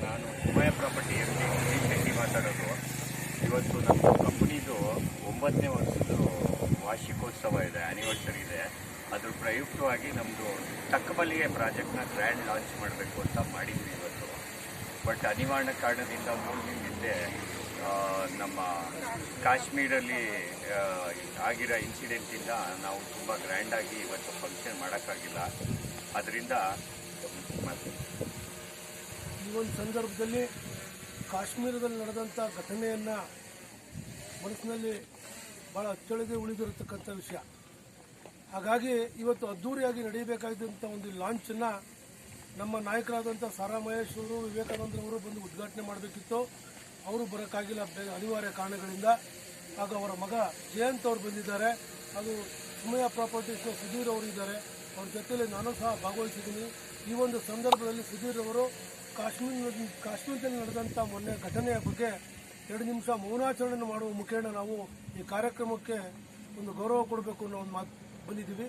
ನಾನು ಸುಮಯ ಪ್ರಾಪರ್ಟಿ ಶೆಟ್ಟಿ ಮಾತಾಡೋದು. ಇವತ್ತು ನಮ್ಮ ಕಂಪ್ನಿದು 9ನೇ ವರ್ಷದ ವಾರ್ಷಿಕೋತ್ಸವ ಇದೆ, ಆ್ಯನಿವರ್ಸರಿ ಇದೆ. ಅದ್ರ ಪ್ರಯುಕ್ತವಾಗಿ ನಮ್ಮದು ತಕ್ಕಮಲ್ಲಿಗೆ ಪ್ರಾಜೆಕ್ಟ್ನ ಗ್ರ್ಯಾಂಡ್ ಲಾಂಚ್ ಮಾಡಬೇಕು ಅಂತ ಮಾಡಿದ್ವಿ ಇವತ್ತು. ಬಟ್ ಅನಿವಾರ್ಯ ಕಾರಣದಿಂದ 3 ದಿನ ಹಿಂದೆ ನಮ್ಮ ಕಾಶ್ಮೀರಲ್ಲಿ ಆಗಿರೋ ಇನ್ಸಿಡೆಂಟಿಂದ ನಾವು ತುಂಬ ಗ್ರ್ಯಾಂಡಾಗಿ ಇವತ್ತು ಫಂಕ್ಷನ್ ಮಾಡೋಕ್ಕಾಗಿಲ್ಲ. ಅದರಿಂದ ಈ ಒಂದು ಸಂದರ್ಭದಲ್ಲಿ ಕಾಶ್ಮೀರದಲ್ಲಿ ನಡೆದಂಥ ಘಟನೆಯನ್ನು ಮನಸ್ಸಿನಲ್ಲಿ ಭಾಳ ಅಚ್ಚಳಿಗೆ ಉಳಿದಿರತಕ್ಕಂಥ ವಿಷಯ. ಹಾಗಾಗಿ ಇವತ್ತು ಅದ್ಧೂರಿಯಾಗಿ ನಡೆಯಬೇಕಾದಂಥ ಒಂದು ಲಾಂಚನ್ನು ನಮ್ಮ ನಾಯಕರಾದಂಥ ಸಾರಾ ಮಹೇಶ್ ಅವರು, ವಿವೇಕಾನಂದರವರು ಬಂದು ಉದ್ಘಾಟನೆ ಮಾಡಬೇಕಿತ್ತು. ಅವರು ಬರೋಕ್ಕಾಗಿಲ್ಲ ಅನಿವಾರ್ಯ ಕಾರಣಗಳಿಂದ. ಆಗ ಅವರ ಮಗ ಜಯಂತ್ ಅವರು ಬಂದಿದ್ದಾರೆ. ಅದು ಸುಮಯ ಪ್ರಾಪರ್ಟೀಸ್ನ ಸುಧೀರ್ ಅವರು ಇದ್ದಾರೆ. ಅವ್ರ ಜೊತೆಯಲ್ಲಿ ನಾನು ಸಹ ಭಾಗವಹಿಸಿದ್ದೀನಿ. ಈ ಒಂದು ಸಂದರ್ಭದಲ್ಲಿ ಸುಧೀರ್ ಅವರು ಕಾಶ್ಮೀರದಲ್ಲಿ ನಡೆದಂಥ ಮೊನ್ನೆ ಘಟನೆಯ ಬಗ್ಗೆ 2 ನಿಮಿಷ ಮೌನಾಚರಣೆ ಮಾಡುವ ಮುಖೇನ ನಾವು ಈ ಕಾರ್ಯಕ್ರಮಕ್ಕೆ ಒಂದು ಗೌರವ ಕೊಡಬೇಕು ಅನ್ನೋ ಒಂದು ಮಾತು ಬಂದಿದ್ದೀವಿ.